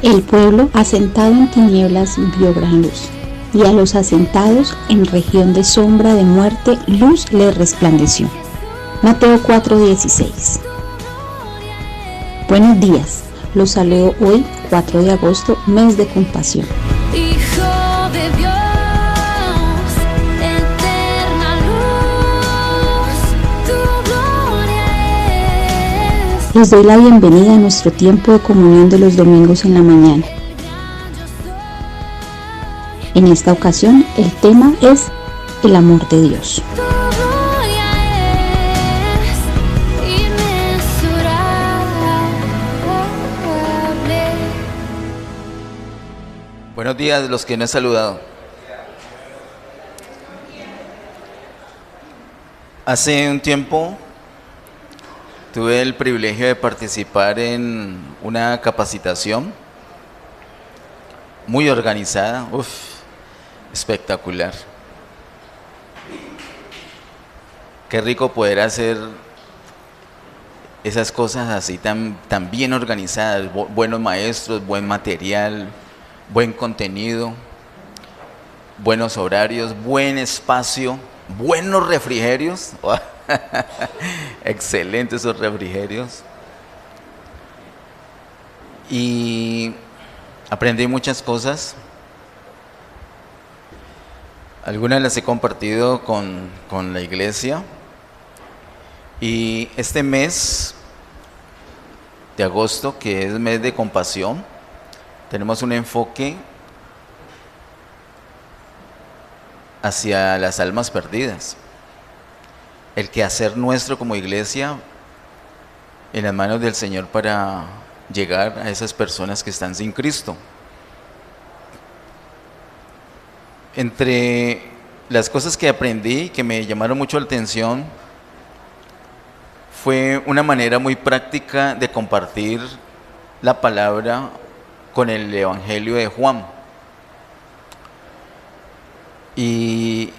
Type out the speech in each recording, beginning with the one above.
El pueblo asentado en tinieblas vio gran luz, y a los asentados en región de sombra de muerte, luz les resplandeció. Mateo 4:16. Buenos días, los saludo hoy, 4 de agosto, mes de compasión. Hijo de Dios, eterna luz, tu gloria es. Les doy la bienvenida a nuestro tiempo de comunión de los domingos en la mañana. En esta ocasión, el tema es el amor de Dios. Tu gloria es inmensurable. Buenos días, los que no he saludado. Hace un tiempo tuve el privilegio de participar en una capacitación muy organizada, espectacular. Qué rico poder hacer esas cosas así tan bien organizadas, buenos maestros, buen material, buen contenido, buenos horarios, buen espacio, buenos refrigerios. Excelentes esos refrigerios. Y aprendí muchas cosas. Algunas las he compartido con la iglesia. Y este mes de agosto, que es mes de compasión, tenemos un enfoque hacia las almas perdidas. El quehacer nuestro como iglesia en las manos del Señor para llegar a esas personas que están sin Cristo. Entre las cosas que aprendí que me llamaron mucho la atención fue una manera muy práctica de compartir la palabra con el Evangelio de Juan. Y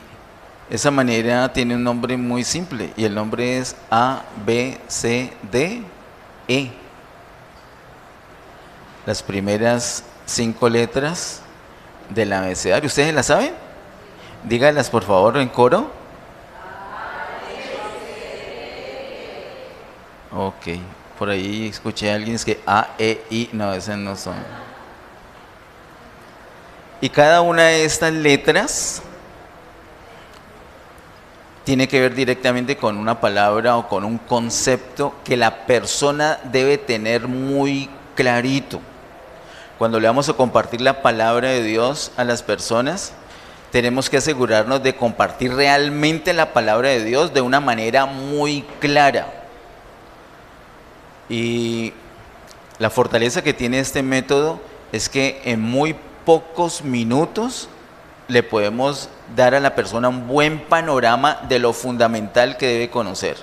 esa manera tiene un nombre muy simple, y el nombre es ABCDE. Las primeras 5 letras del abecedario. ¿Ustedes las saben? Díganlas por favor en coro. Ok, por ahí escuché a alguien que A, E, I, no, esas no son. Y cada una de estas letras tiene que ver directamente con una palabra o con un concepto que la persona debe tener muy clarito. Cuando le vamos a compartir la palabra de Dios a las personas, tenemos que asegurarnos de compartir realmente la palabra de Dios de una manera muy clara. Y la fortaleza que tiene este método es que en muy pocos minutos le podemos dar a la persona un buen panorama de lo fundamental que debe conocer.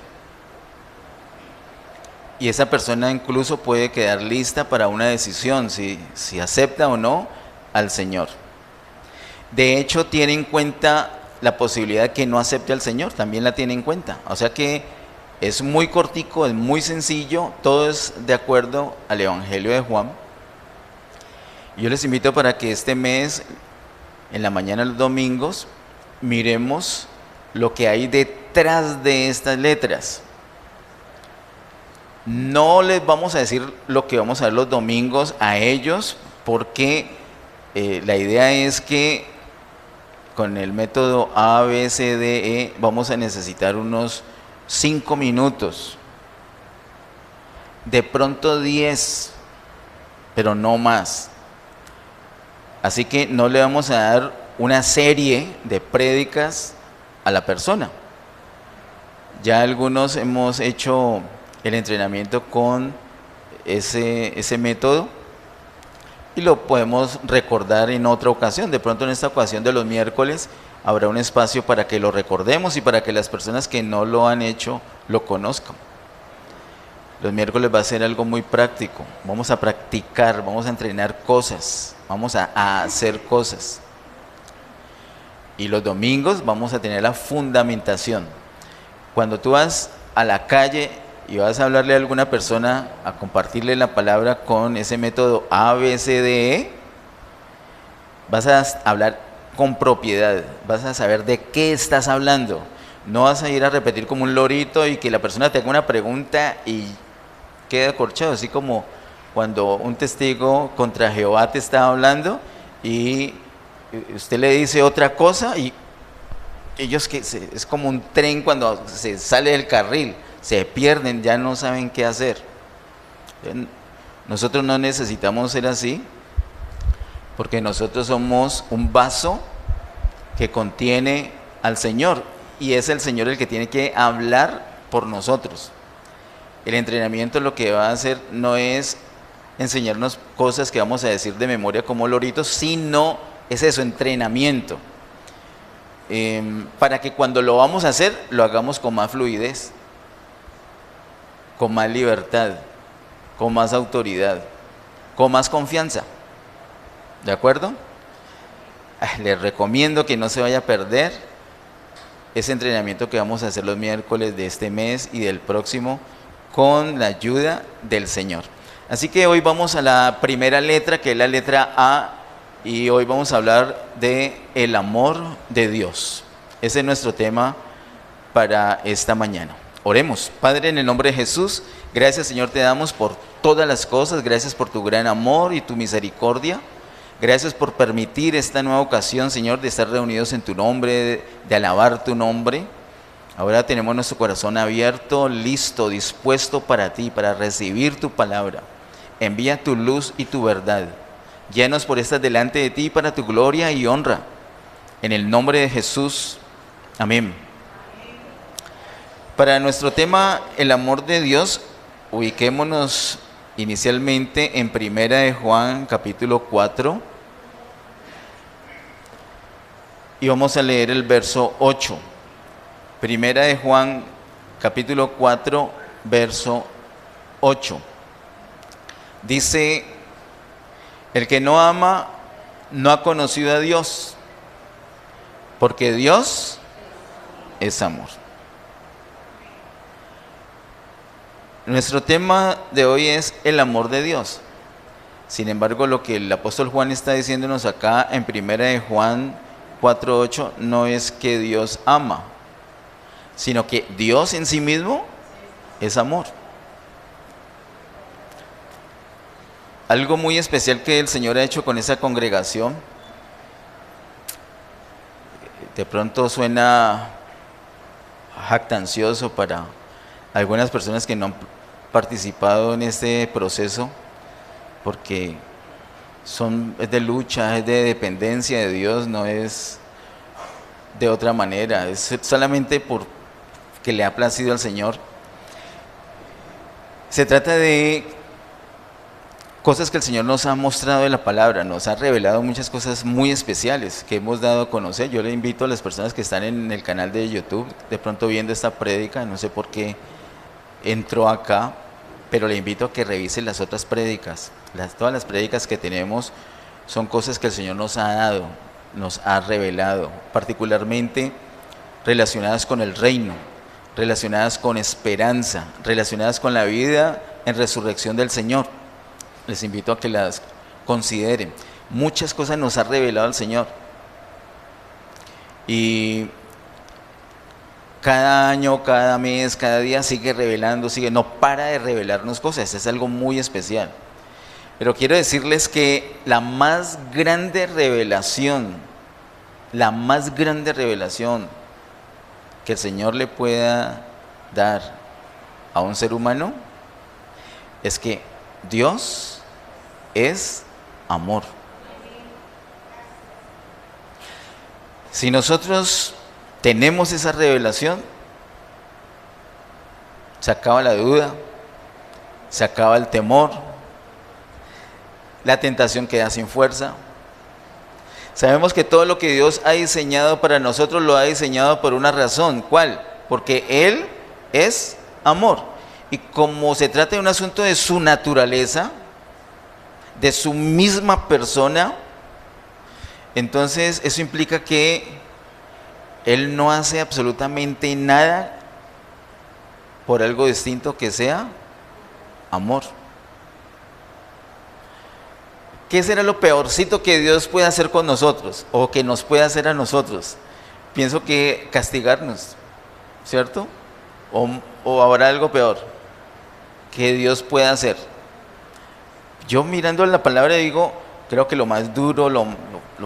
Y esa persona incluso puede quedar lista para una decisión, si acepta o no al Señor. De hecho, tiene en cuenta la posibilidad de que no acepte al Señor, también la tiene en cuenta. O sea que es muy cortico, es muy sencillo, todo es de acuerdo al Evangelio de Juan. Yo les invito para que este mes, en la mañana los domingos, miremos lo que hay detrás de estas letras. No les vamos a decir lo que vamos a ver los domingos a ellos, porque la idea es que con el método ABCDE vamos a necesitar unos 5 minutos, de pronto 10, pero no más. Así que no le vamos a dar una serie de prédicas a la persona. Ya algunos hemos hecho el entrenamiento con ese método y lo podemos recordar en otra ocasión. De pronto en esta ocasión de los miércoles habrá un espacio para que lo recordemos y para que las personas que no lo han hecho lo conozcan. Los miércoles va a ser algo muy práctico. Vamos a practicar, vamos a entrenar cosas, vamos a hacer cosas. Y los domingos vamos a tener la fundamentación. Cuando tú vas a la calle y vas a hablarle a alguna persona, a compartirle la palabra con ese método ABCDE, vas a hablar con propiedad, vas a saber de qué estás hablando. No vas a ir a repetir como un lorito y que la persona te haga una pregunta y quede acorchado, así como cuando un testigo contra Jehová te está hablando y usted le dice otra cosa y ellos es como un tren cuando se sale del carril, se pierden, ya no saben qué hacer. Nosotros no necesitamos ser así, porque nosotros somos un vaso que contiene al Señor, y es el Señor el que tiene que hablar por nosotros. El entrenamiento lo que va a hacer no es enseñarnos cosas que vamos a decir de memoria como loritos, sino es eso, entrenamiento. Para que cuando lo vamos a hacer, lo hagamos con más fluidez, con más libertad, con más autoridad, con más confianza. ¿De acuerdo? Les recomiendo que no se vaya a perder ese entrenamiento que vamos a hacer los miércoles de este mes y del próximo con la ayuda del Señor. Así que hoy vamos a la primera letra, que es la letra A, y hoy vamos a hablar de el amor de Dios. Ese es nuestro tema para esta mañana. Oremos. Padre, en el nombre de Jesús, gracias, Señor, te damos por todas las cosas. Gracias por tu gran amor y tu misericordia. Gracias por permitir esta nueva ocasión, Señor, de estar reunidos en tu nombre, de alabar tu nombre. Ahora tenemos nuestro corazón abierto, listo, dispuesto para ti, para recibir tu palabra. Envía tu luz y tu verdad. Llénanos por estas delante de ti para tu gloria y honra. En el nombre de Jesús. Amén. Para nuestro tema, el amor de Dios, ubiquémonos inicialmente en Primera de Juan, capítulo 4. Y vamos a leer el verso 8. Primera de Juan, capítulo 4, verso 8. Dice: el que no ama no ha conocido a Dios, porque Dios es amor. Nuestro tema de hoy es el amor de Dios. Sin embargo, lo que el apóstol Juan está diciéndonos acá en Primera de Juan 4:8 no es que Dios ama, sino que Dios en sí mismo es amor. Algo muy especial que el Señor ha hecho con esa congregación, de pronto suena jactancioso para algunas personas que no han participado en este proceso, porque es de lucha, es de dependencia de Dios, no es de otra manera, es solamente porque le ha placido al Señor. Se trata de cosas que el Señor nos ha mostrado en la palabra, nos ha revelado muchas cosas muy especiales que hemos dado a conocer. Yo le invito a las personas que están en el canal de YouTube, de pronto viendo esta prédica, no sé por qué entró acá, pero le invito a que revise las otras prédicas. Todas las prédicas que tenemos son cosas que el Señor nos ha dado, nos ha revelado, particularmente relacionadas con el reino, relacionadas con esperanza, relacionadas con la vida en resurrección del Señor. Les invito a que las consideren. Muchas cosas nos ha revelado el Señor. Y cada año, cada mes, cada día sigue revelando, no para de revelarnos cosas. Es algo muy especial. Pero quiero decirles que la más grande revelación que el Señor le pueda dar a un ser humano es que Dios es amor. Si nosotros tenemos esa revelación, se acaba la duda, se acaba el temor, la tentación queda sin fuerza. Sabemos que todo lo que Dios ha diseñado para nosotros lo ha diseñado por una razón. ¿Cuál? Porque Él es amor. Y como se trata de un asunto de su naturaleza, de su misma persona, entonces eso implica que Él no hace absolutamente nada por algo distinto que sea amor. ¿Qué será lo peorcito que Dios puede hacer con nosotros o que nos puede hacer a nosotros? Pienso que castigarnos, ¿cierto? ¿O habrá algo peor que Dios pueda hacer? Yo mirando la palabra digo, creo que lo más duro, lo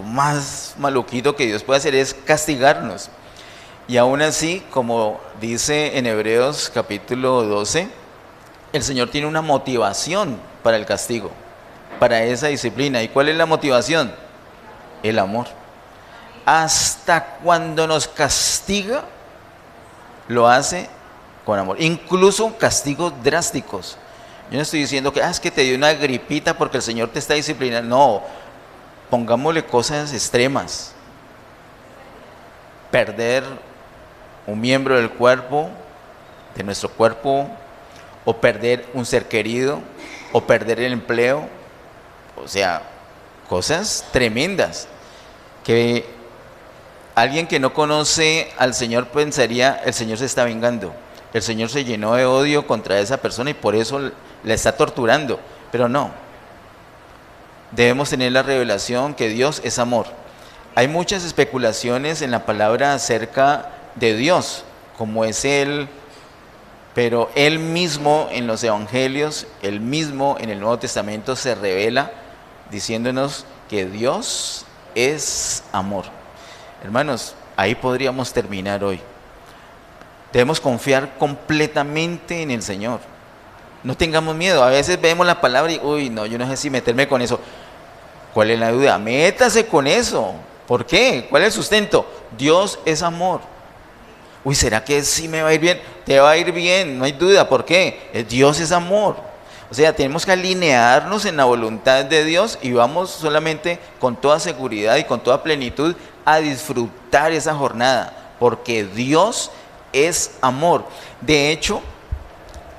más maluquito que Dios puede hacer es castigarnos. Y aún así, como dice en Hebreos capítulo 12, el Señor tiene una motivación para el castigo, para esa disciplina. ¿Y cuál es la motivación? El amor. Hasta cuando nos castiga, lo hace con amor. Incluso castigos drásticos. Yo no estoy diciendo que es que te dio una gripita porque el Señor te está disciplinando. No, pongámosle cosas extremas. Perder un miembro del cuerpo, de nuestro cuerpo, o perder un ser querido, o perder el empleo. O sea, cosas tremendas que alguien que no conoce al Señor pensaría, el Señor se está vengando, el Señor se llenó de odio contra esa persona y por eso la está torturando. Pero no, debemos tener la revelación que Dios es amor. Hay muchas especulaciones en la palabra acerca de Dios, como es Él, pero Él mismo en los evangelios, Él mismo en el Nuevo Testamento se revela diciéndonos que Dios es amor. Hermanos, ahí podríamos terminar hoy. Debemos confiar completamente en el Señor. No tengamos miedo. A veces vemos la palabra y, uy, no, yo no sé si meterme con eso. ¿Cuál es la duda? Métase con eso. ¿Por qué? ¿Cuál es el sustento? Dios es amor. Uy, ¿será que sí me va a ir bien? Te va a ir bien, no hay duda. ¿Por qué? Dios es amor. O sea, tenemos que alinearnos en la voluntad de Dios y vamos solamente con toda seguridad y con toda plenitud a disfrutar esa jornada, porque Dios es amor. De hecho,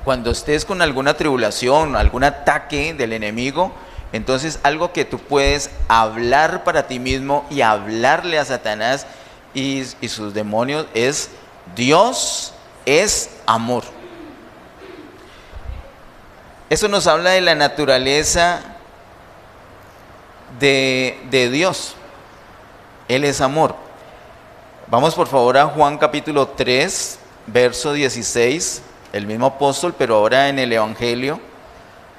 cuando estés con alguna tribulación, algún ataque del enemigo, entonces algo que tú puedes hablar para ti mismo y hablarle a Satanás y sus demonios es: Dios es amor. Eso nos habla de la naturaleza de Dios. Él es amor. Vamos por favor a Juan capítulo 3, verso 16, el mismo apóstol, pero ahora en el Evangelio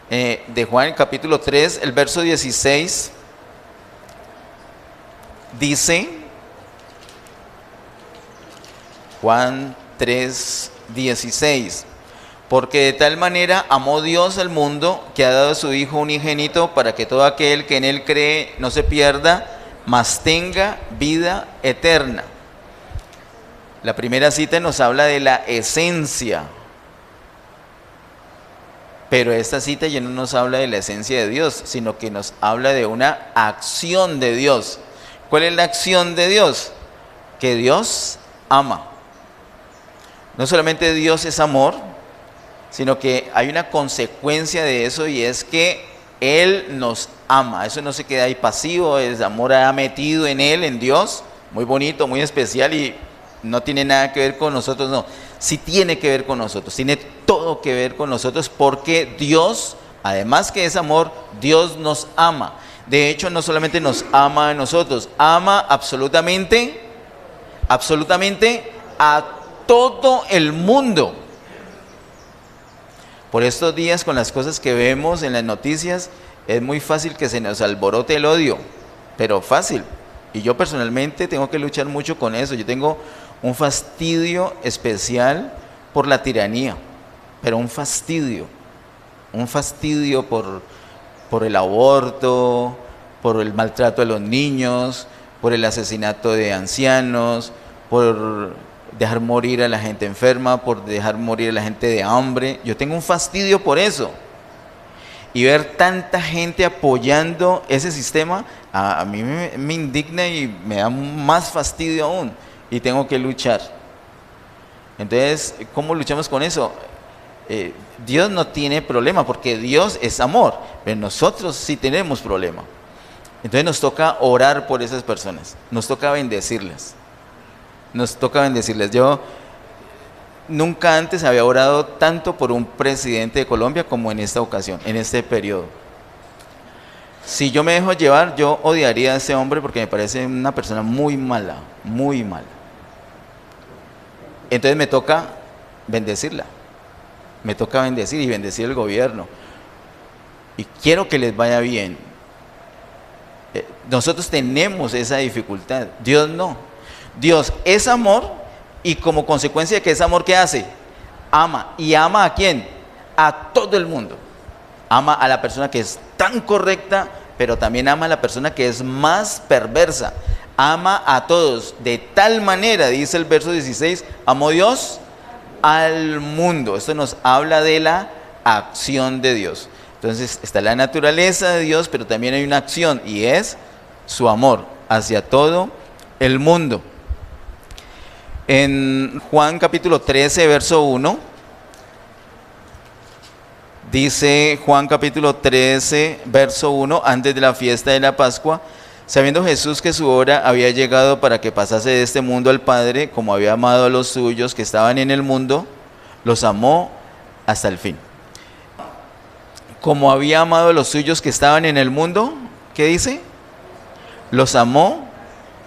de Juan, capítulo 3, el verso 16, dice, Juan 3, 16, porque de tal manera amó Dios al mundo que ha dado a su Hijo unigénito para que todo aquel que en Él cree no se pierda, mas tenga vida eterna. La primera cita nos habla de la esencia, pero esta cita ya no nos habla de la esencia de Dios, sino que nos habla de una acción de Dios. ¿Cuál es la acción de Dios? Que Dios ama. No solamente Dios es amor, sino que hay una consecuencia de eso, y es que Él nos ama. Eso no se queda ahí pasivo, el amor ha metido en Él, en Dios, muy bonito, muy especial, y no tiene nada que ver con nosotros. No, sí tiene que ver con nosotros, tiene todo que ver con nosotros, porque Dios, además que es amor, Dios nos ama. De hecho, no solamente nos ama a nosotros, ama absolutamente a todo el mundo. Por estos días, con las cosas que vemos en las noticias, es muy fácil que se nos alborote el odio, pero fácil. Y yo personalmente tengo que luchar mucho con eso. Yo tengo un fastidio especial por la tiranía, pero un fastidio por el aborto, por el maltrato de los niños, por el asesinato de ancianos, por dejar morir a la gente enferma, por dejar morir a la gente de hambre. Yo tengo un fastidio por eso. Y ver tanta gente apoyando ese sistema, a mí me indigna y me da más fastidio aún. Y tengo que luchar. Entonces, ¿cómo luchamos con eso? Dios no tiene problema, porque Dios es amor, pero nosotros sí tenemos problema. Entonces nos toca orar por esas personas, nos toca bendecirlas. Yo nunca antes había orado tanto por un presidente de Colombia como en esta ocasión, en este periodo. Si yo me dejo llevar, yo odiaría a ese hombre porque me parece una persona muy mala, muy mala. Entonces me toca bendecirla, me toca bendecir y bendecir el gobierno. Y quiero que les vaya bien. Nosotros tenemos esa dificultad, Dios no. Dios es amor y como consecuencia de que es amor, ¿qué hace? Ama. ¿Y ama a quién? A todo el mundo. Ama a la persona que es tan correcta, pero también ama a la persona que es más perversa. Ama a todos. De tal manera, dice el verso 16, amó Dios al mundo. Esto nos habla de la acción de Dios. Entonces está la naturaleza de Dios, pero también hay una acción y es su amor hacia todo el mundo. En Juan capítulo 13, verso 1, dice Juan capítulo 13, verso 1, antes de la fiesta de la Pascua, sabiendo Jesús que su hora había llegado para que pasase de este mundo al Padre, como había amado a los suyos que estaban en el mundo, los amó hasta el fin. Como había amado a los suyos que estaban en el mundo, ¿qué dice? Los amó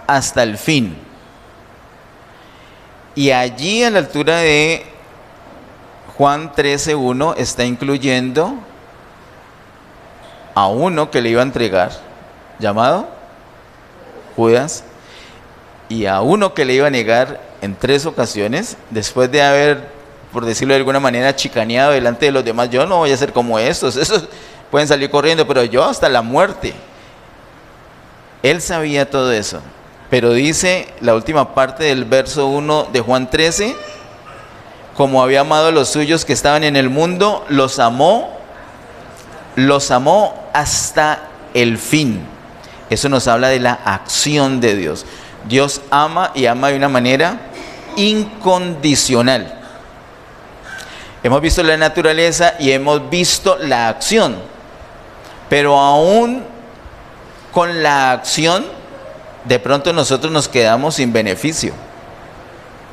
hasta el fin. Y allí a la altura de Juan 13:1 está incluyendo a uno que le iba a entregar, llamado Judas, y a uno que le iba a negar en 3 ocasiones, después de haber, por decirlo de alguna manera, chicaneado delante de los demás. Yo no voy a ser como estos, esos pueden salir corriendo, pero yo hasta la muerte. Él sabía todo eso, pero dice la última parte del verso 1 de Juan 13, como había amado a los suyos que estaban en el mundo, los amó hasta el fin. Eso nos habla de la acción de Dios. Dios ama y ama de una manera incondicional. Hemos visto la naturaleza y hemos visto la acción, pero aún con la acción, de pronto nosotros nos quedamos sin beneficio.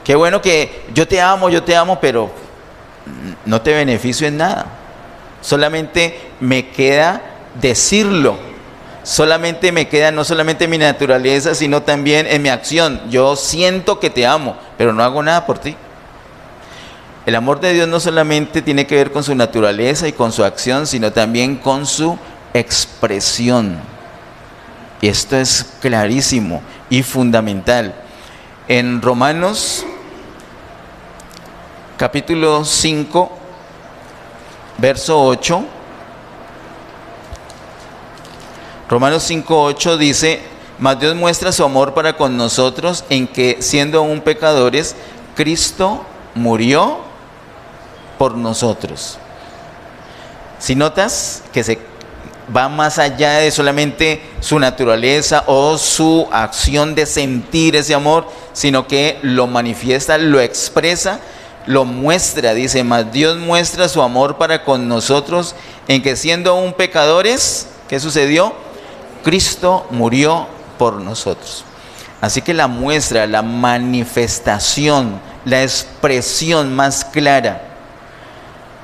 Qué bueno que yo te amo, pero no te beneficio en nada. Solamente me queda decirlo. Solamente me queda no solamente en mi naturaleza, sino también en mi acción. Yo siento que te amo, pero no hago nada por ti. El amor de Dios no solamente tiene que ver con su naturaleza y con su acción, sino también con su expresión. Y esto es clarísimo y fundamental. En Romanos capítulo 5, verso 8, Romanos 5:8 dice: mas Dios muestra su amor para con nosotros en que, siendo aún pecadores, Cristo murió por nosotros. Si notas que se va más allá de solamente su naturaleza o su acción de sentir ese amor, sino que lo manifiesta, lo expresa, lo muestra. Dice: mas Dios muestra su amor para con nosotros en que, siendo aún pecadores, ¿qué sucedió? Cristo murió por nosotros. Así que la muestra, la manifestación, la expresión más clara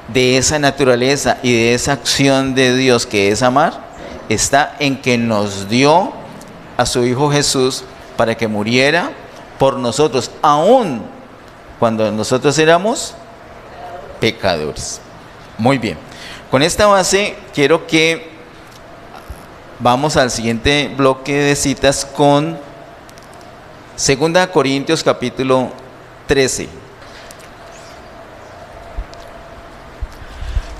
de esa naturaleza y de esa acción de Dios que es amar, está en que nos dio a su Hijo Jesús para que muriera por nosotros, aun cuando nosotros éramos pecadores. Muy bien, con esta base quiero que vamos al siguiente bloque de citas con 2 Corintios capítulo 13.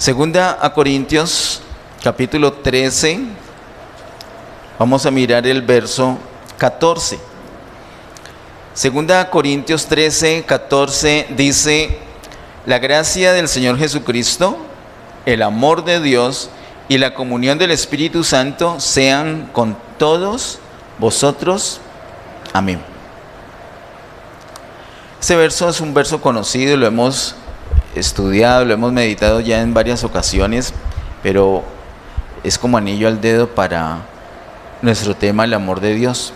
2 Corintios capítulo 13, vamos a mirar el verso 14. 2 Corintios 13, 14 dice: la gracia del Señor Jesucristo, el amor de Dios y la comunión del Espíritu Santo sean con todos vosotros. Amén. Ese verso es un verso conocido, lo hemos estudiado, lo hemos meditado ya en varias ocasiones, pero es como anillo al dedo para nuestro tema, el amor de Dios.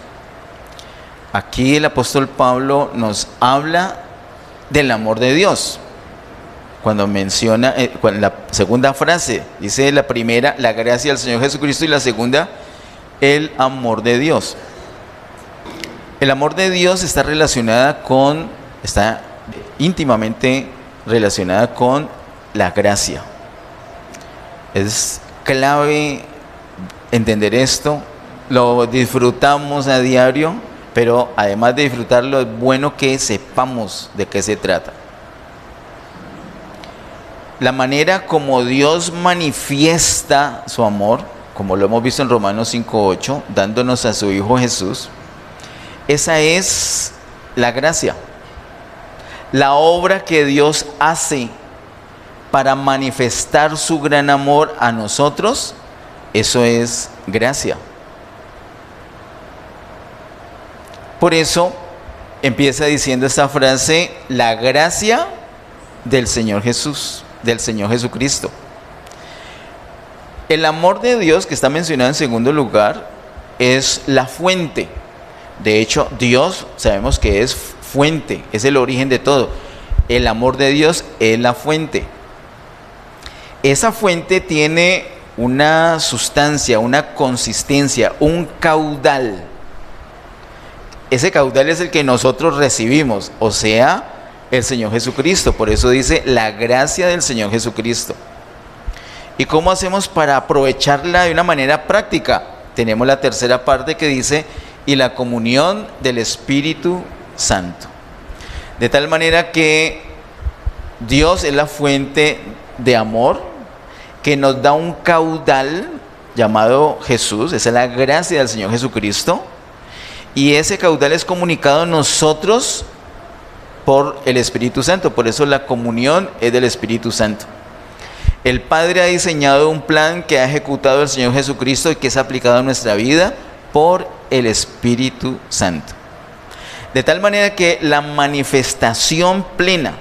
Aquí el apóstol Pablo nos habla del amor de Dios. Cuando menciona, la segunda frase, dice la primera, la gracia del Señor Jesucristo, y la segunda, el amor de Dios. El amor de Dios está íntimamente relacionada con la gracia. Es clave entender esto, lo disfrutamos a diario, pero además de disfrutarlo es bueno que sepamos de qué se trata. La manera como Dios manifiesta su amor, como lo hemos visto en Romanos 5:8, dándonos a su Hijo Jesús, esa es la gracia. La obra que Dios hace para manifestar su gran amor a nosotros, eso es gracia. Por eso empieza diciendo esta frase, la gracia del Señor Jesús, del Señor Jesucristo. El amor de Dios, que está mencionado en segundo lugar, es la fuente. De hecho, Dios sabemos que es fuente, es el origen de todo. El amor de Dios es la fuente. Esa fuente tiene una sustancia, una consistencia, un caudal. Ese caudal es el que nosotros recibimos, o sea, el Señor Jesucristo. Por eso dice la gracia del Señor Jesucristo. ¿Y cómo hacemos para aprovecharla de una manera práctica? Tenemos la tercera parte que dice, y la comunión del Espíritu Santo. De tal manera que Dios es la fuente de amor, que nos da un caudal llamado Jesús, esa es la gracia del Señor Jesucristo, y ese caudal es comunicado a nosotros por el Espíritu Santo. Por eso la comunión es del Espíritu Santo. El Padre ha diseñado un plan que ha ejecutado el Señor Jesucristo y que es aplicado a nuestra vida por el Espíritu Santo. De tal manera que la manifestación plena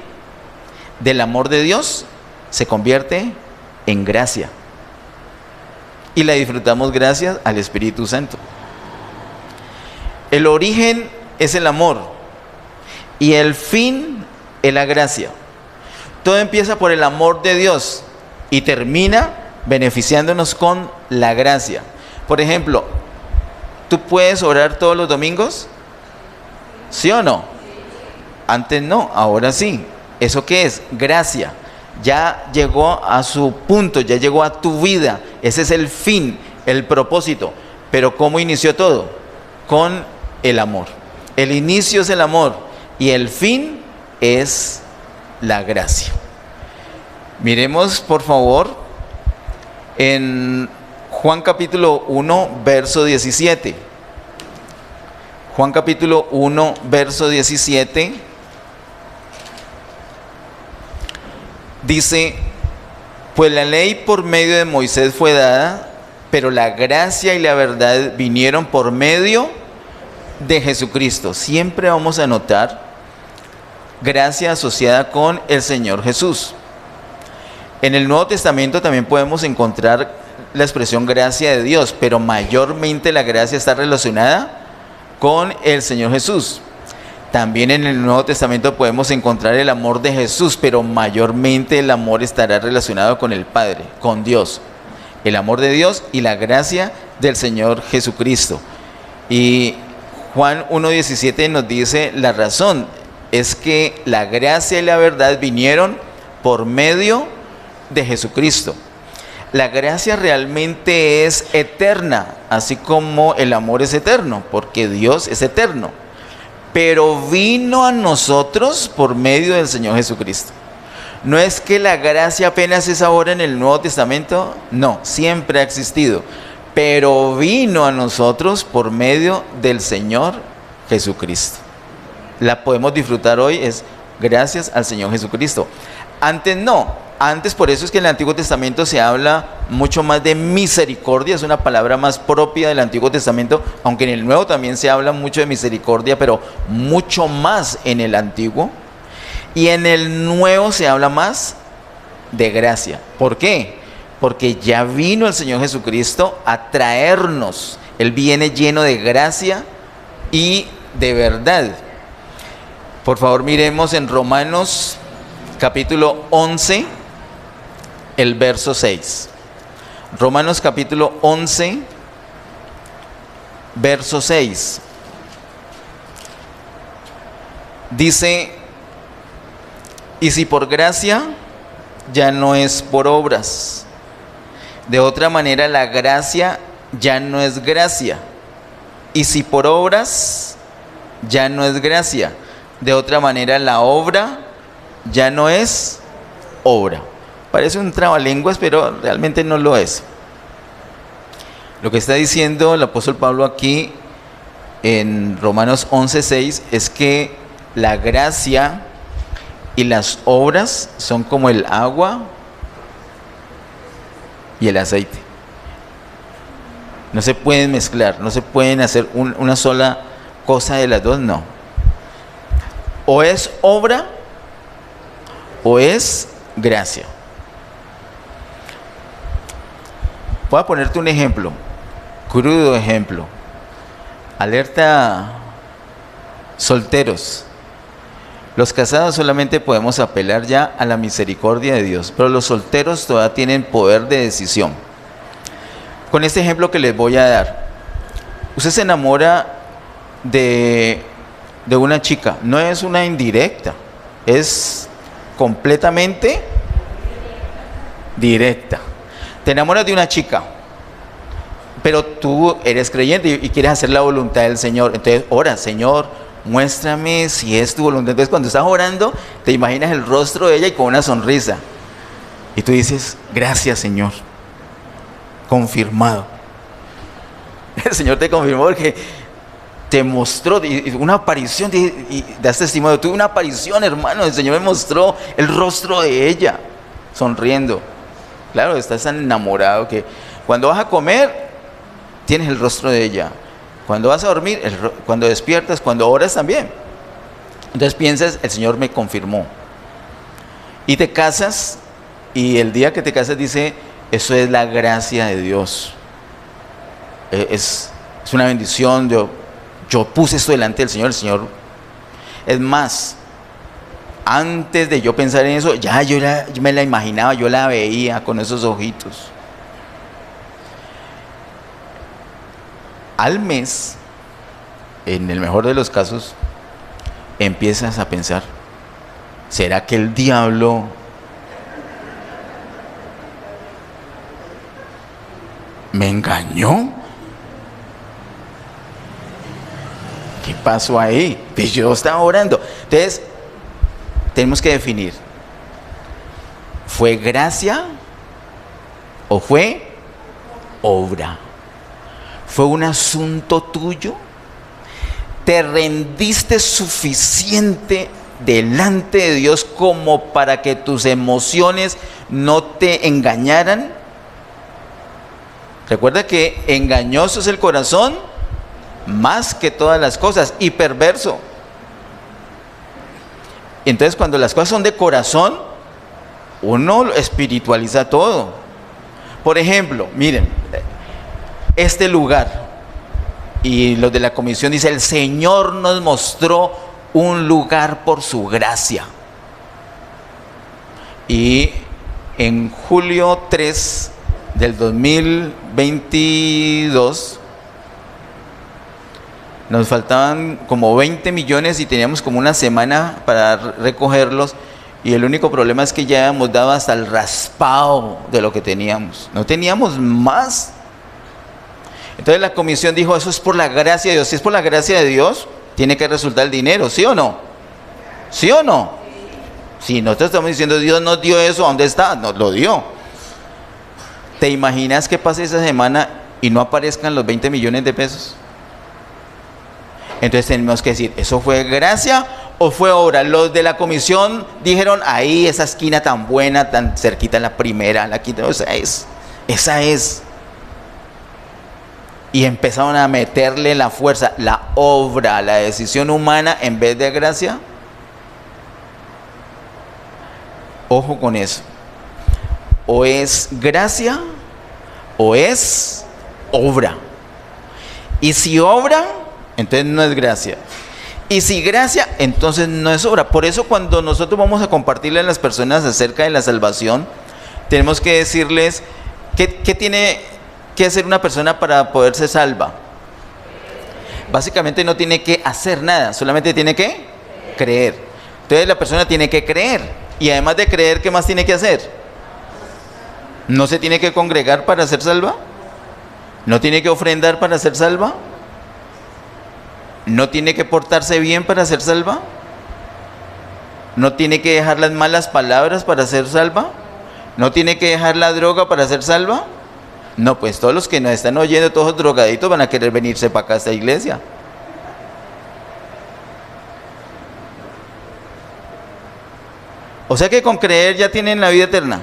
del amor de Dios se convierte en gracia. Y la disfrutamos gracias al Espíritu Santo. El origen es el amor y el fin es la gracia. Todo empieza por el amor de Dios y termina beneficiándonos con la gracia. Por ejemplo, ¿tú puedes orar todos los domingos? ¿Sí o no? Antes no, ahora sí. ¿Eso qué es? Gracia. Ya llegó a su punto, ya llegó a tu vida. Ese es el fin, el propósito. Pero ¿cómo inició todo? Con el amor. El inicio es el amor y el fin es la gracia. Miremos por favor en Juan capítulo 1, verso 17. Juan capítulo 1, verso 17. Dice, pues la ley por medio de Moisés fue dada, pero la gracia y la verdad vinieron por medio de Jesucristo. Siempre vamos a notar gracia asociada con el Señor Jesús. En el Nuevo Testamento también podemos encontrar la expresión gracia de Dios, pero mayormente la gracia está relacionada con el Señor Jesús. También en el Nuevo Testamento podemos encontrar el amor de Jesús, pero mayormente el amor estará relacionado con el Padre, con Dios. El amor de Dios y la gracia del Señor Jesucristo. Y Juan 1:17 nos dice la razón, es que la gracia y la verdad vinieron por medio de Jesucristo. La gracia realmente es eterna, así como el amor es eterno, porque Dios es eterno. Pero vino a nosotros por medio del Señor Jesucristo. No es que la gracia apenas es ahora en el Nuevo Testamento, no, siempre ha existido. Pero vino a nosotros por medio del Señor Jesucristo. La podemos disfrutar hoy es gracias al Señor Jesucristo. Antes no. Antes, por eso es que en el Antiguo Testamento se habla mucho más de misericordia, es una palabra más propia del Antiguo Testamento, aunque en el Nuevo también se habla mucho de misericordia, pero mucho más en el Antiguo. Y en el Nuevo se habla más de gracia. ¿Por qué? Porque ya vino el Señor Jesucristo a traernos. Él viene lleno de gracia y de verdad. Por favor, miremos en Romanos capítulo 11, el verso 6. Romanos capítulo 11, verso 6. Dice, y si por gracia, ya no es por obras. De otra manera, la gracia ya no es gracia. Y si por obras, ya no es gracia. De otra manera, la obra ya no es obra. Parece un trabalenguas, pero realmente no lo es. Lo que está diciendo el apóstol Pablo aquí en Romanos 11:6 es que la gracia y las obras son como el agua y el aceite. No se pueden mezclar, no se pueden hacer una sola cosa de las dos, no. O es obra o es gracia. Voy a ponerte un ejemplo, crudo ejemplo. Alerta solteros. Los casados solamente podemos apelar ya a la misericordia de Dios, pero los solteros todavía tienen poder de decisión. Con este ejemplo que les voy a dar, usted se enamora de una chica, no es una indirecta, es completamente directa. Te enamoras de una chica, pero tú eres creyente y quieres hacer la voluntad del Señor. Entonces, ora, Señor, muéstrame si es tu voluntad. Entonces, cuando estás orando, te imaginas el rostro de ella y con una sonrisa. Y tú dices, gracias, Señor. Confirmado. El Señor te confirmó porque te mostró una aparición, y das testimonio. Tuve una aparición, hermano. El Señor me mostró el rostro de ella, sonriendo. Claro, estás tan enamorado que cuando vas a comer, tienes el rostro de ella. Cuando vas a dormir, cuando despiertas, cuando oras también. Entonces piensas, el Señor me confirmó. Y te casas, y el día que te casas dice, eso es la gracia de Dios. Es una bendición. Yo puse esto delante del Señor, el Señor. Es más, antes de yo pensar en eso, ya yo me la imaginaba, yo la veía con esos ojitos. Al mes, en el mejor de los casos, empiezas a pensar, ¿será que el diablo me engañó? ¿Qué pasó ahí? Pues yo estaba orando. Entonces, tenemos que definir, ¿fue gracia o fue obra? ¿Fue un asunto tuyo? ¿Te rendiste suficiente delante de Dios como para que tus emociones no te engañaran? Recuerda que engañoso es el corazón más que todas las cosas y perverso. Entonces, cuando las cosas son de corazón, uno espiritualiza todo. Por ejemplo, miren, este lugar, y los de la comisión dicen, el Señor nos mostró un lugar por su gracia. Y en julio 3 del 2022 nos faltaban como 20 millones y teníamos como una semana para recogerlos, y el único problema es que ya hemos dado hasta el raspado de lo que teníamos, no teníamos más. Entonces la comisión dijo, eso es por la gracia de Dios. Si es por la gracia de Dios, tiene que resultar el dinero, ¿sí o no? ¿Sí o no? Si nosotros estamos diciendo, Dios nos dio eso, ¿dónde está? Nos lo dio. ¿Te imaginas que pase esa semana y no aparezcan los 20 millones de pesos? Entonces tenemos que decir, ¿eso fue gracia o fue obra? Los de la comisión dijeron, ahí esa esquina tan buena, tan cerquita, la primera, la quinta, esa es. Y empezaron a meterle la fuerza, la obra, la decisión humana en vez de gracia. Ojo con eso. O es gracia o es obra. Y si obra, entonces no es gracia. Y si gracia, entonces no es obra. Por eso cuando nosotros vamos a compartirle a las personas acerca de la salvación, tenemos que decirles qué tiene que hacer una persona para poder ser salva. Básicamente no tiene que hacer nada, solamente tiene que creer. Entonces la persona tiene que creer. Y además de creer, ¿qué más tiene que hacer? ¿No se tiene que congregar para ser salva? ¿No tiene que ofrendar para ser salva? ¿No tiene que portarse bien para ser salva? ¿No tiene que dejar las malas palabras para ser salva? ¿No tiene que dejar la droga para ser salva? No, pues todos los que nos están oyendo, todos los drogaditos van a querer venirse para acá a esta iglesia. O sea que con creer ya tienen la vida eterna.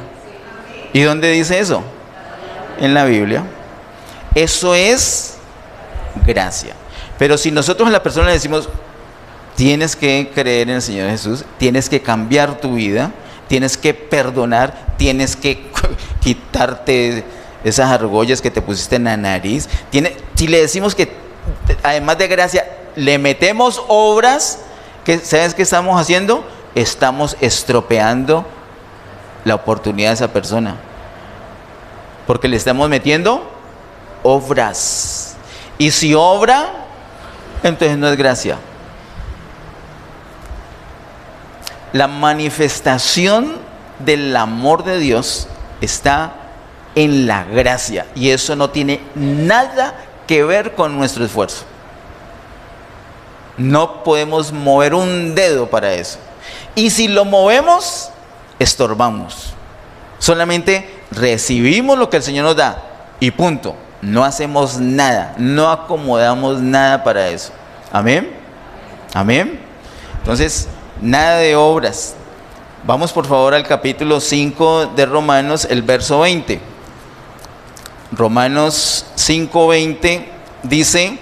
¿Y dónde dice eso? En la Biblia. Eso es gracia. Pero si nosotros a la persona le decimos, tienes que creer en el Señor Jesús, tienes que cambiar tu vida, tienes que perdonar, tienes que quitarte esas argollas que te pusiste en la nariz. Si le decimos que además de gracia le metemos obras, ¿sabes qué estamos haciendo? Estamos estropeando la oportunidad de esa persona, porque le estamos metiendo obras. Y si obra, entonces no es gracia. La manifestación del amor de Dios está en la gracia, y eso no tiene nada que ver con nuestro esfuerzo. No podemos mover un dedo para eso. Y si lo movemos, estorbamos. Solamente recibimos lo que el Señor nos da y punto. No hacemos nada, no acomodamos nada para eso. Amén. Amén. Entonces, nada de obras. Vamos por favor al capítulo 5 de Romanos, el verso 20. Romanos 5:20 dice: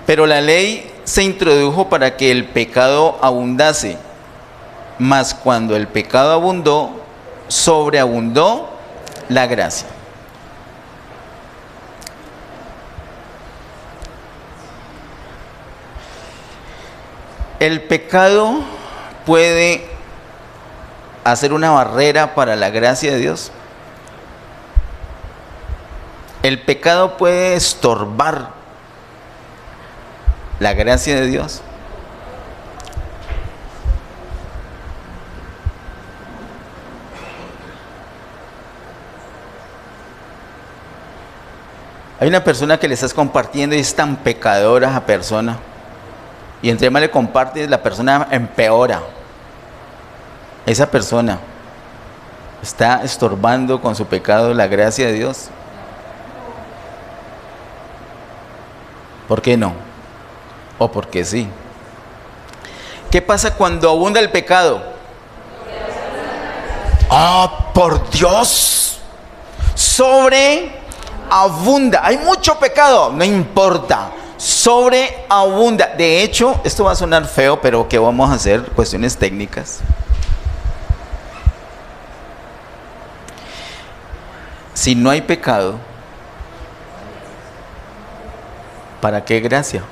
pero la ley se introdujo para que el pecado abundase, mas cuando el pecado abundó, sobreabundó la gracia. El pecado puede hacer una barrera para la gracia de Dios. El pecado puede estorbar la gracia de Dios. Hay una persona que le estás compartiendo y es tan pecadora a esa persona, y entre más le compartes, la persona empeora. Esa persona está estorbando con su pecado la gracia de Dios. ¿Por qué no? ¿O por qué sí? ¿Qué pasa cuando abunda el pecado? ¡Ah, por Dios! Sobreabunda. Hay mucho pecado, no importa. Sobreabunda. De hecho, esto va a sonar feo, pero ¿qué vamos a hacer? Cuestiones técnicas. Si no hay pecado, ¿para qué gracia?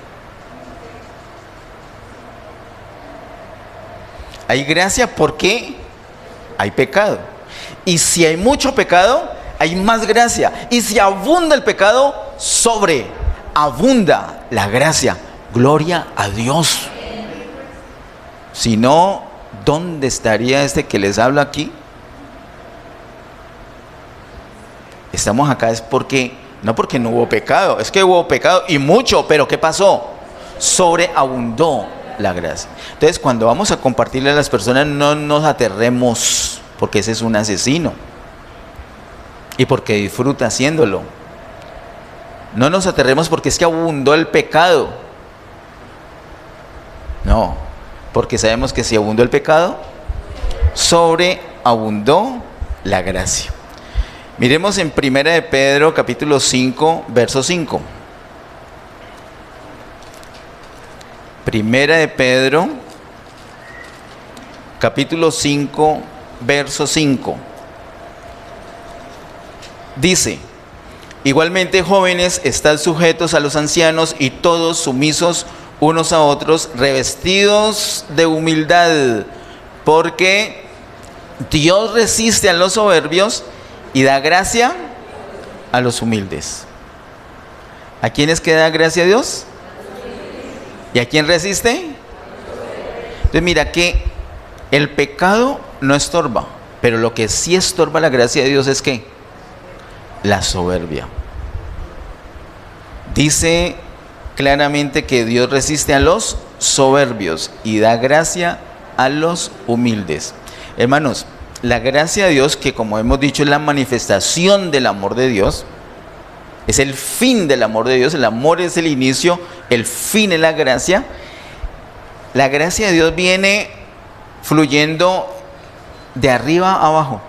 Hay gracia porque hay pecado. Y si hay mucho pecado, hay más gracia. Y si abunda el pecado, sobreabunda la gracia. Gloria a Dios. Si no, ¿dónde estaría este que les habla aquí? Estamos acá es no porque no hubo pecado, es que hubo pecado y mucho, pero ¿qué pasó? Sobreabundó la gracia. Entonces, cuando vamos a compartirle a las personas, no nos aterremos, porque ese es un asesino y porque disfruta haciéndolo. No nos aterremos porque es que abundó el pecado. No, porque sabemos que si abundó el pecado, sobreabundó la gracia. Miremos en 1 de Pedro, capítulo 5, verso 5. Primera de Pedro, capítulo 5, verso 5. Dice: Igualmente, jóvenes, estad sujetos a los ancianos y todos sumisos unos a otros, revestidos de humildad, porque Dios resiste a los soberbios y da gracia a los humildes. ¿A quiénes que da gracia a Dios? ¿Y a quién resiste? Entonces mira que el pecado no estorba, pero lo que sí estorba la gracia de Dios es ¿qué? La soberbia. Dice claramente que Dios resiste a los soberbios y da gracia a los humildes. Hermanos, la gracia de Dios, que como hemos dicho es la manifestación del amor de Dios, es el fin del amor de Dios. El amor es el inicio, el fin es la gracia. La gracia de Dios viene fluyendo de arriba a abajo.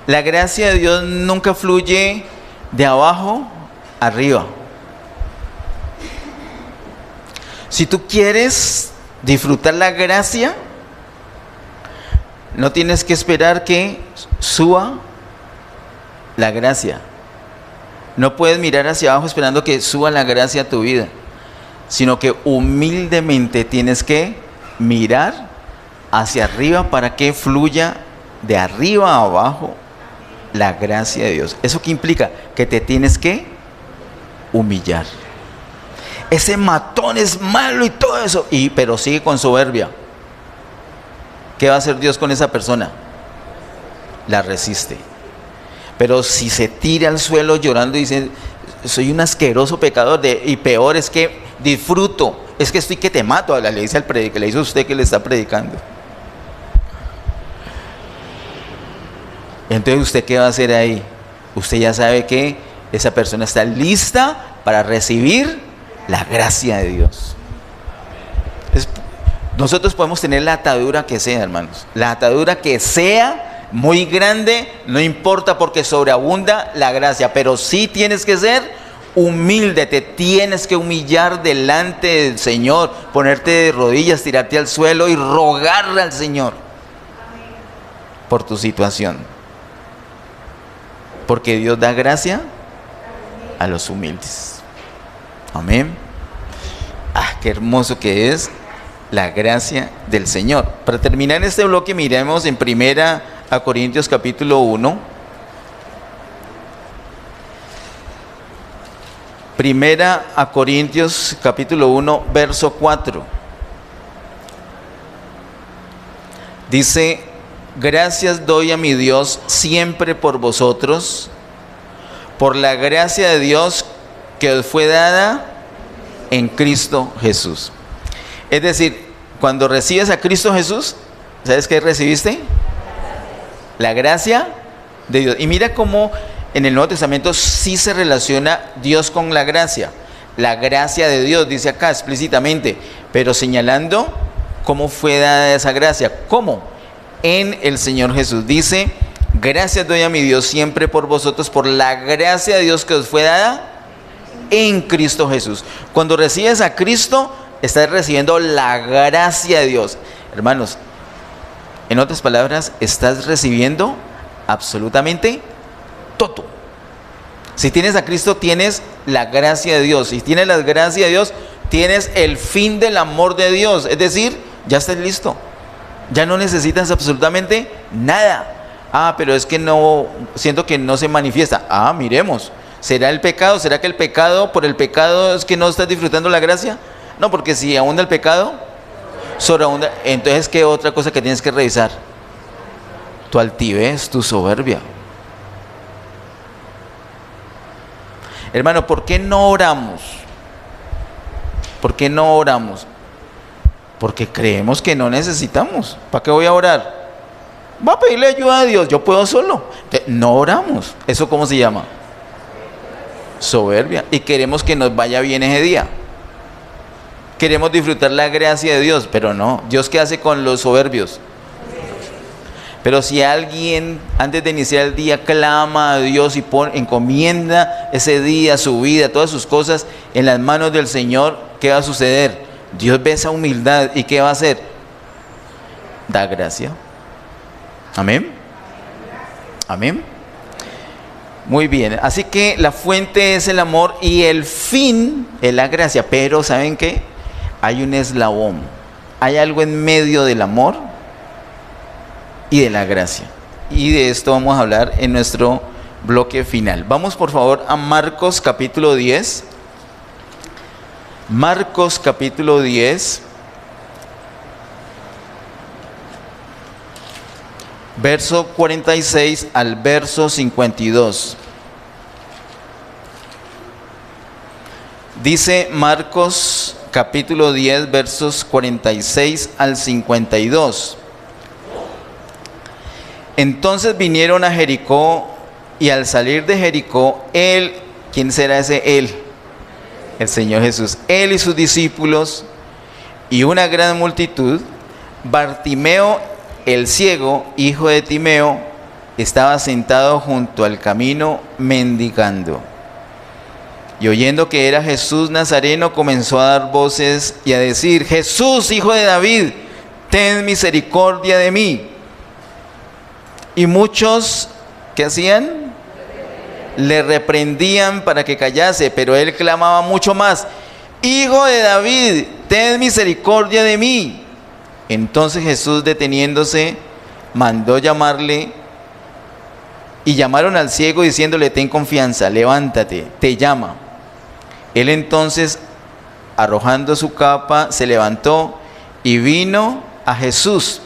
La gracia de Dios nunca fluye de abajo arriba. Si tú quieres disfrutar la gracia, no tienes que esperar que suba la gracia. No puedes mirar hacia abajo esperando que suba la gracia a tu vida, sino que humildemente tienes que mirar hacia arriba para que fluya de arriba a abajo la gracia de Dios. ¿Eso qué implica? Que te tienes que humillar. Ese matón es malo y todo eso, pero sigue con soberbia. ¿Qué va a hacer Dios con esa persona? La resiste. Pero si se tira al suelo llorando y dice, soy un asqueroso pecador, y peor es que disfruto, es que estoy que te mato, le dice al predicador, le dice a usted que le está predicando. Entonces, ¿usted qué va a hacer ahí? Usted ya sabe que esa persona está lista para recibir la gracia de Dios. Nosotros podemos tener la atadura que sea, hermanos. La atadura que sea muy grande, no importa, porque sobreabunda la gracia. Pero sí tienes que ser humilde, te tienes que humillar delante del Señor, ponerte de rodillas, tirarte al suelo y rogarle al Señor por tu situación. Porque Dios da gracia a los humildes. Amén. Qué hermoso que es la gracia del Señor. Para terminar este bloque, miremos en 1 Corintios capítulo 1. 1 Corintios capítulo 1, verso 4. Dice: gracias doy a mi Dios siempre por vosotros, por la gracia de Dios que os fue dada en Cristo Jesús. Es decir, cuando recibes a Cristo Jesús, ¿sabes qué recibiste? La gracia de Dios. Y mira cómo en el Nuevo Testamento sí se relaciona Dios con la gracia. La gracia de Dios, dice acá explícitamente, pero señalando cómo fue dada esa gracia. ¿Cómo? En el Señor Jesús. Dice: gracias doy a mi Dios siempre por vosotros, por la gracia de Dios que os fue dada en Cristo Jesús. Cuando recibes a Cristo, estás recibiendo la gracia de Dios. Hermanos, en otras palabras, estás recibiendo absolutamente todo. Si tienes a Cristo, tienes la gracia de Dios. Si tienes la gracia de Dios, tienes el fin del amor de Dios. Es decir, ya estás listo. Ya no necesitas absolutamente nada. Pero es que no, siento que no se manifiesta. Miremos. ¿Será el pecado? ¿Será que por el pecado es que no estás disfrutando la gracia? No, porque si abunda el pecado, sobreabunda. Entonces, ¿qué otra cosa que tienes que revisar? Tu altivez, tu soberbia. Hermano, ¿por qué no oramos? ¿Por qué no oramos? Porque creemos que no necesitamos. ¿Para qué voy a orar? Va a pedirle ayuda a Dios, yo puedo solo. No oramos. ¿Eso cómo se llama? Soberbia. Y queremos que nos vaya bien ese día. Queremos disfrutar la gracia de Dios, pero no. ¿Dios qué hace con los soberbios? Pero si alguien antes de iniciar el día clama a Dios y encomienda ese día, su vida, todas sus cosas en las manos del Señor, ¿qué va a suceder? Dios ve esa humildad y ¿qué va a hacer? Da gracia. Amén. Amén. Muy bien, así que la fuente es el amor y el fin es la gracia, pero ¿saben qué? Hay un eslabón, hay algo en medio del amor y de la gracia. Y de esto vamos a hablar en nuestro bloque final. Vamos por favor a Marcos capítulo 10. Marcos capítulo 10. Verso 46 al verso 52. Dice Marcos capítulo 10 versos 46 al 52. Entonces vinieron a Jericó y al salir de Jericó, él, ¿quién será ese él? El Señor Jesús. Él y sus discípulos y una gran multitud. Bartimeo el ciego, hijo de Timeo, estaba sentado junto al camino mendigando. Y oyendo que era Jesús Nazareno, comenzó a dar voces y a decir: Jesús, hijo de David, ten misericordia de mí. Y muchos, ¿qué hacían? Le reprendían para que callase, pero él clamaba mucho más: Hijo de David, ten misericordia de mí. Entonces Jesús, deteniéndose, mandó llamarle, y llamaron al ciego diciéndole: ten confianza, levántate, te llama. Él entonces, arrojando su capa, se levantó y vino a Jesús.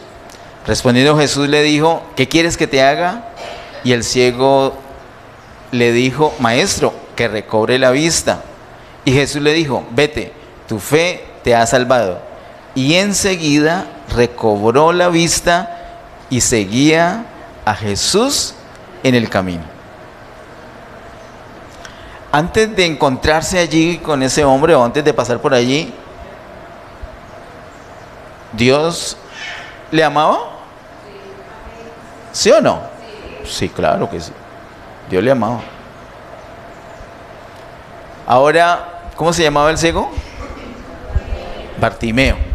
Respondiendo Jesús le dijo: ¿qué quieres que te haga? Y el ciego le dijo: Maestro, que recobre la vista. Y Jesús le dijo: vete, tu fe te ha salvado. Y enseguida recobró la vista y seguía a Jesús en el camino. Antes de encontrarse allí con ese hombre, o antes de pasar por allí, ¿Dios le amaba? ¿Sí o no? Sí, claro que sí. Dios le amaba. Ahora, ¿cómo se llamaba el ciego? Bartimeo.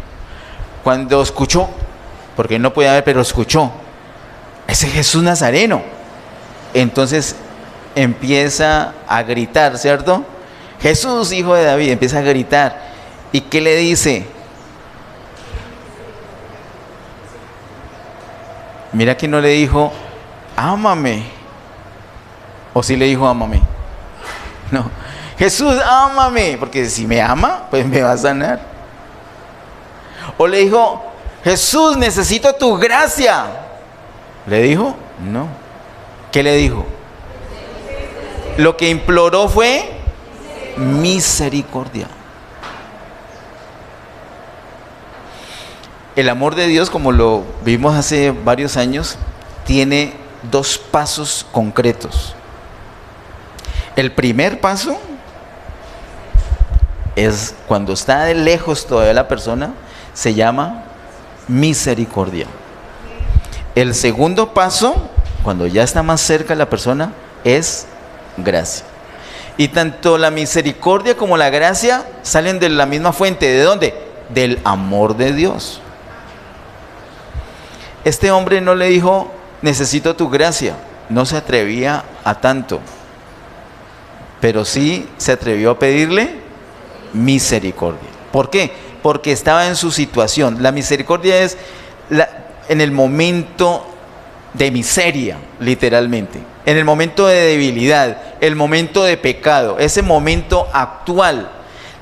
Cuando escuchó, porque no podía ver, pero escuchó, ese Jesús Nazareno, entonces empieza a gritar, ¿cierto? Jesús, hijo de David, empieza a gritar. ¿Y qué le dice? Mira que no le dijo: ámame. ¿O sí le dijo: ámame? No. Jesús, ámame, porque si me ama, pues me va a sanar. O le dijo: Jesús, necesito tu gracia. ¿Le dijo? No. ¿Qué le dijo? Lo que imploró fue misericordia. El amor de Dios, como lo vimos hace varios años, tiene dos pasos concretos. El primer paso es cuando está de lejos todavía la persona, se llama misericordia. El segundo paso, cuando ya está más cerca la persona, es gracia. Y tanto la misericordia como la gracia salen de la misma fuente. ¿De dónde? Del amor de Dios. Este hombre no le dijo: necesito tu gracia. No se atrevía a tanto, pero sí se atrevió a pedirle misericordia. ¿Por qué? Porque estaba en su situación. La misericordia es en el momento de miseria, literalmente, en el momento de debilidad, el momento de pecado, ese momento actual.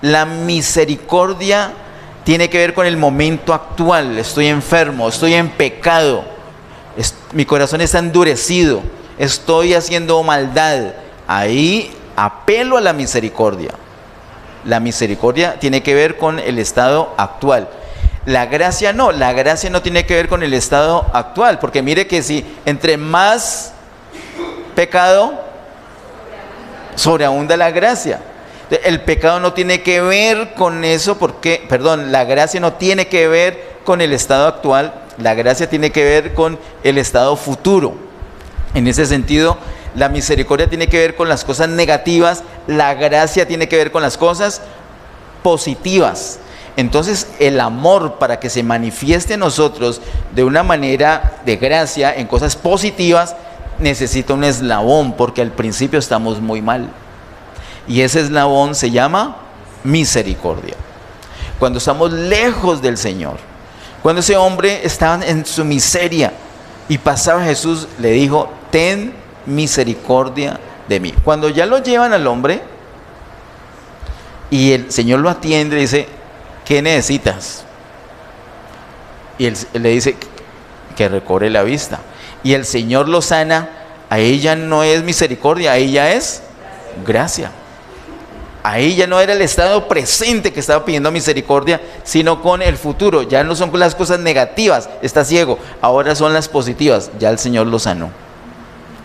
La misericordia tiene que ver con el momento actual. Estoy enfermo, estoy en pecado, mi corazón está endurecido, estoy haciendo maldad. Ahí apelo a la misericordia. La misericordia tiene que ver con el estado actual. La gracia no tiene que ver con el estado actual, porque mire que si entre más pecado, sobreabunda la gracia. El pecado no tiene que ver con eso, porque, la gracia no tiene que ver con el estado actual, la gracia tiene que ver con el estado futuro. En ese sentido, la misericordia tiene que ver con las cosas negativas, la gracia tiene que ver con las cosas positivas. Entonces, el amor, para que se manifieste en nosotros de una manera de gracia, en cosas positivas, necesita un eslabón porque al principio estamos muy mal. Y ese eslabón se llama misericordia. Cuando estamos lejos del Señor, cuando ese hombre estaba en su miseria y pasaba Jesús, le dijo: ten misericordia de mí. Cuando ya lo llevan al hombre y el Señor lo atiende, le dice: ¿qué necesitas? Y él le dice que recobre la vista. Y el Señor lo sana. Ahí ya no es misericordia, ahí ya es gracia. Ahí ya no era el estado presente que estaba pidiendo misericordia, sino con el futuro. Ya no son las cosas negativas, está ciego, ahora son las positivas. Ya el Señor lo sanó.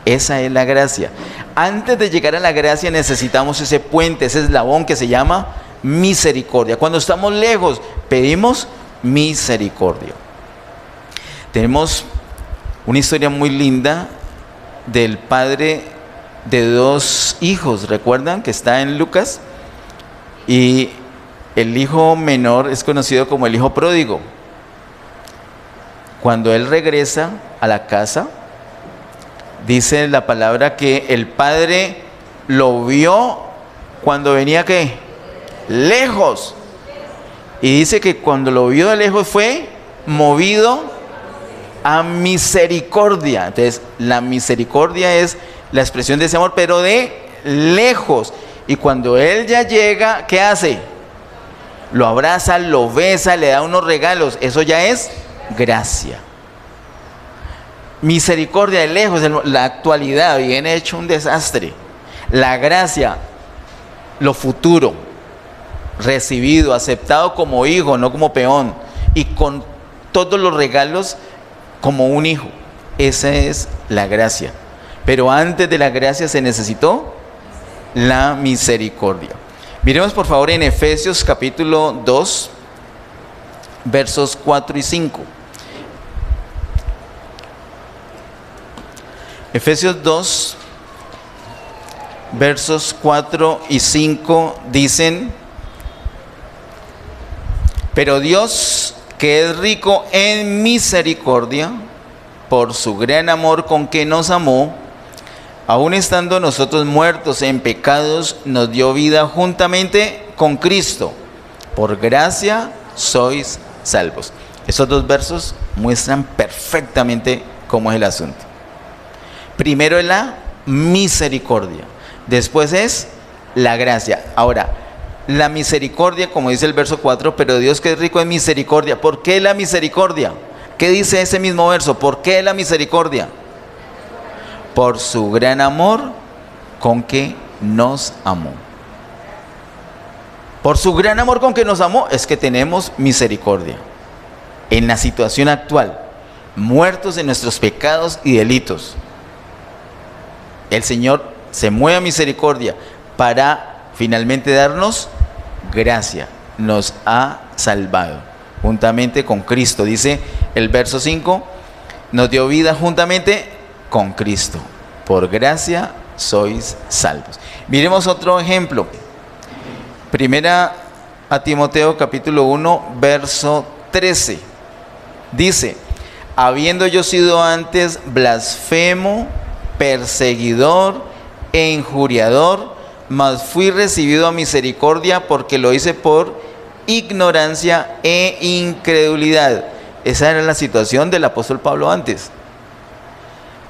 Esa es la gracia. Antes de llegar a la gracia necesitamos ese puente, ese eslabón que se llama misericordia. Cuando estamos lejos, pedimos misericordia. Tenemos una historia muy linda del padre de 2 hijos, ¿recuerdan? Que está en Lucas. Y el hijo menor es conocido como el hijo pródigo. Cuando él regresa a la casa, dice la palabra que el padre lo vio cuando venía, ¿qué? Lejos. Y dice que cuando lo vio de lejos fue movido a misericordia. Entonces, la misericordia es la expresión de ese amor, pero de lejos. Y cuando él ya llega, ¿qué hace? Lo abraza, lo besa, le da unos regalos. Eso ya es gracia. Misericordia de lejos, la actualidad viene hecho un desastre. La gracia, lo futuro, recibido, aceptado como hijo, no como peón, y con todos los regalos como un hijo. Esa es la gracia. Pero antes de la gracia se necesitó la misericordia. Miremos por favor en Efesios capítulo 2, versos 4 y 5. Efesios 2, versos 4 y 5 dicen: pero Dios, que es rico en misericordia, por su gran amor con que nos amó, aun estando nosotros muertos en pecados, nos dio vida juntamente con Cristo. Por gracia sois salvos. Esos 2 versos muestran perfectamente cómo es el asunto. Primero es la misericordia, después es la gracia. Ahora, la misericordia, como dice el verso 4, pero Dios que es rico en misericordia. ¿Por qué la misericordia? ¿Qué dice ese mismo verso? ¿Por qué la misericordia? Por su gran amor con que nos amó. Por su gran amor con que nos amó es que tenemos misericordia. En la situación actual, muertos en nuestros pecados y delitos, el Señor se mueve a misericordia para finalmente darnos gracia. Nos ha salvado juntamente con Cristo. Dice el verso 5, nos dio vida juntamente con Cristo. Por gracia sois salvos. Miremos otro ejemplo. Primera a Timoteo capítulo 1, verso 13. Dice: habiendo yo sido antes blasfemo, perseguidor e injuriador, mas fui recibido a misericordia porque lo hice por ignorancia e incredulidad. Esa era la situación del apóstol Pablo antes.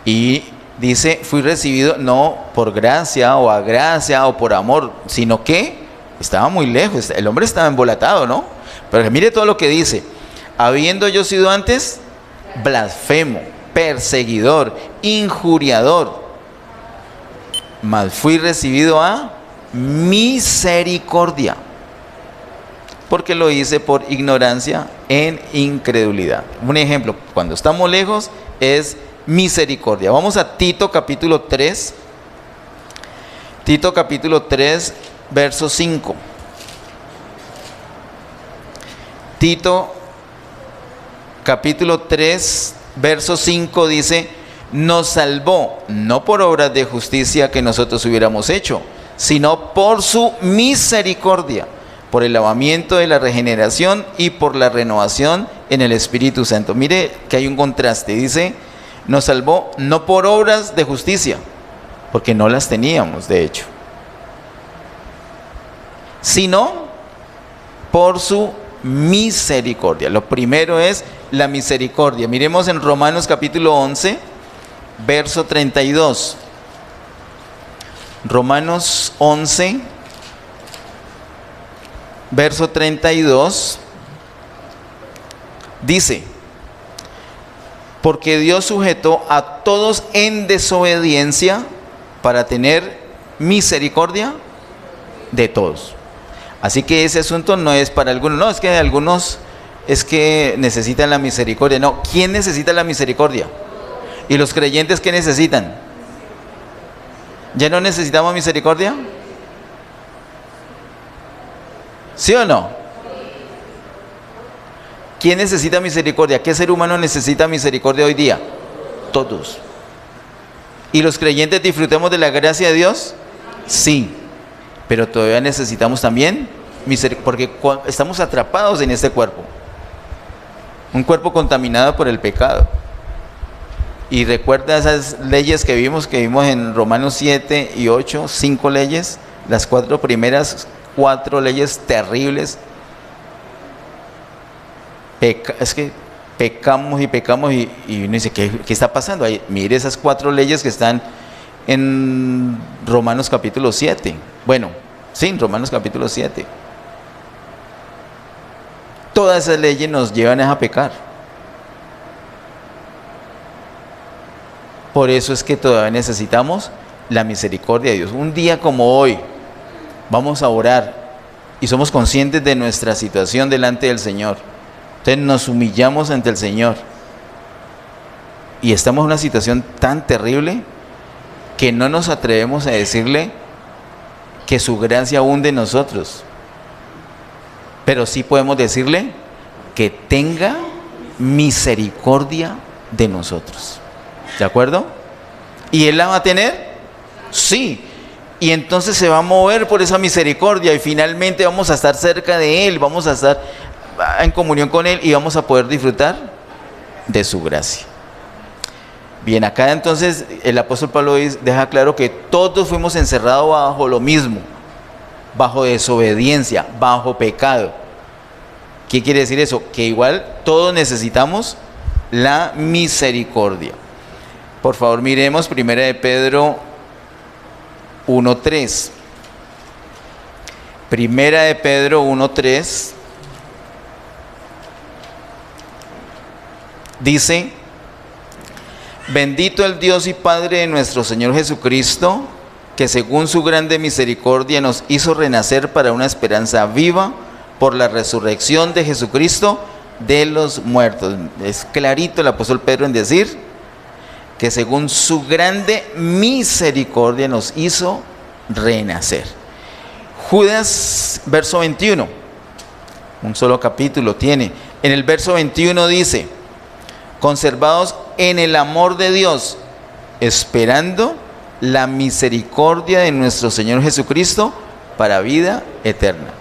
Y dice, fui recibido no por gracia o a gracia o por amor, sino que estaba muy lejos, el hombre estaba embolatado, ¿no? Pero mire todo lo que dice: habiendo yo sido antes blasfemo, perseguidor, injuriador, mas fui recibido a misericordia, porque lo hice por ignorancia en incredulidad. Un ejemplo, cuando estamos lejos, es misericordia. Vamos a Tito capítulo 3. Tito capítulo 3, verso 5. Tito capítulo 3, verso 5 dice: nos salvó, no por obras de justicia que nosotros hubiéramos hecho, sino por su misericordia, por el lavamiento de la regeneración y por la renovación en el Espíritu Santo. Mire que hay un contraste, dice: Nos salvó no por obras de justicia, porque no las teníamos, de hecho, sino por su misericordia. Lo primero es la misericordia. Miremos en Romanos capítulo 11, verso 32. Romanos 11, verso 32, dice: porque Dios sujetó a todos en desobediencia para tener misericordia de todos. Así que ese asunto no es para algunos, no, es que algunos es que necesitan la misericordia. No, ¿quién necesita la misericordia? ¿Y los creyentes qué necesitan? ¿Ya no necesitamos misericordia? ¿Sí o no? ¿Quién necesita misericordia? ¿Qué ser humano necesita misericordia hoy día? Todos. ¿Y los creyentes disfrutamos de la gracia de Dios? Sí, pero todavía necesitamos también misericordia, porque estamos atrapados en este cuerpo. Un cuerpo contaminado por el pecado. Y recuerda esas leyes que vimos en Romanos 7 y 8, 5 leyes, las 4 primeras 4 leyes terribles. Es que pecamos y uno dice, ¿qué está pasando? Ahí, mire esas 4 leyes que están en Romanos capítulo 7. Bueno, sí, en Romanos capítulo 7. Todas esas leyes nos llevan a pecar. Por eso es que todavía necesitamos la misericordia de Dios. Un día como hoy vamos a orar y somos conscientes de nuestra situación delante del Señor. Entonces nos humillamos ante el Señor y estamos en una situación tan terrible que no nos atrevemos a decirle que su gracia hunde en nosotros, pero sí podemos decirle que tenga misericordia de nosotros. ¿De acuerdo? ¿Y Él la va a tener? Sí. Y entonces se va a mover por esa misericordia y finalmente vamos a estar cerca de Él, vamos a estar en comunión con Él y vamos a poder disfrutar de su gracia. Bien, acá entonces el apóstol Pablo deja claro que todos fuimos encerrados bajo lo mismo, bajo desobediencia, bajo pecado. ¿Qué quiere decir eso? Que igual todos necesitamos la misericordia. Por favor, miremos 1 de Pedro 1:3. 1 de Pedro 1:3 dice: bendito el Dios y Padre de nuestro Señor Jesucristo, que según su grande misericordia nos hizo renacer para una esperanza viva por la resurrección de Jesucristo de los muertos. Es clarito el apóstol Pedro en decir que según su grande misericordia nos hizo renacer. Judas, verso 21, un solo capítulo tiene. En el verso 21 dice: conservados en el amor de Dios, esperando la misericordia de nuestro Señor Jesucristo para vida eterna.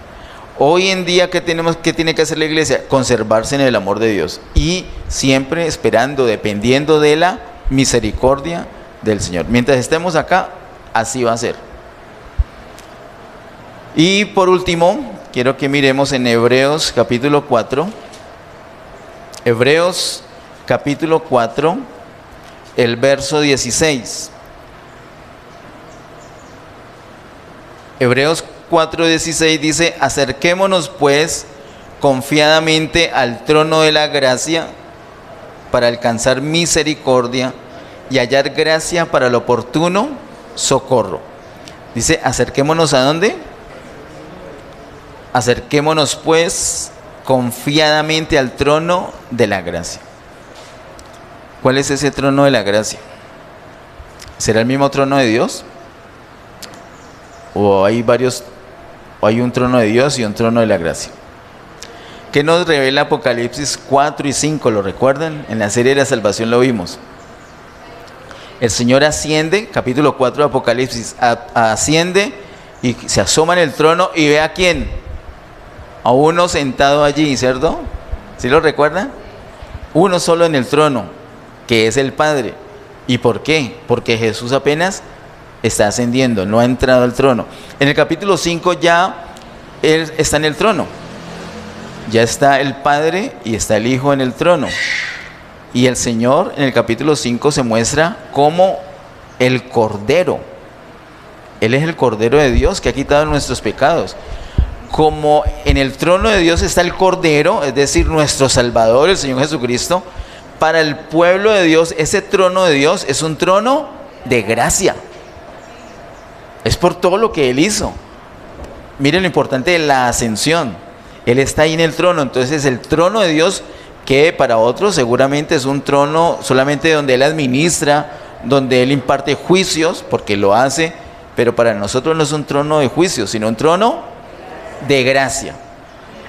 Hoy en día, ¿qué tiene que hacer la iglesia? Conservarse en el amor de Dios y siempre esperando, dependiendo de la misericordia del Señor. Mientras estemos acá, así va a ser. Y por último, quiero que miremos en Hebreos capítulo 4. Hebreos capítulo 4, el verso 16. Hebreos 4:16 dice: acerquémonos pues confiadamente al trono de la gracia para alcanzar misericordia y hallar gracia para el oportuno socorro. Dice, acerquémonos ¿a dónde? Acerquémonos pues confiadamente al trono de la gracia. ¿Cuál es ese trono de la gracia? ¿Será el mismo trono de Dios? ¿O hay varios? ¿O hay un trono de Dios y un trono de la gracia? ¿Qué nos revela Apocalipsis 4 y 5? ¿Lo recuerdan? En la serie de la salvación lo vimos. El Señor asciende, capítulo 4 de Apocalipsis, asciende y se asoma en el trono y ve a quién. A uno sentado allí, ¿cierto? ¿Sí lo recuerdan? Uno solo en el trono. que es el Padre. ¿Y por qué? Porque Jesús apenas está ascendiendo, no ha entrado al trono. En el capítulo 5 ya Él está en el trono. Ya está el Padre y está el Hijo en el trono. Y el Señor en el capítulo 5 se muestra como el Cordero. Él es el Cordero de Dios que ha quitado nuestros pecados. Como en el trono de Dios está el Cordero, es decir, nuestro Salvador, el Señor Jesucristo, para el pueblo de Dios, ese trono de Dios es un trono de gracia. Es por todo lo que Él hizo. Miren lo importante de la ascensión. Él está ahí en el trono. Entonces el trono de Dios, que para otros seguramente es un trono solamente donde Él administra, donde Él imparte juicios, porque lo hace, pero para nosotros no es un trono de juicio, sino un trono de gracia.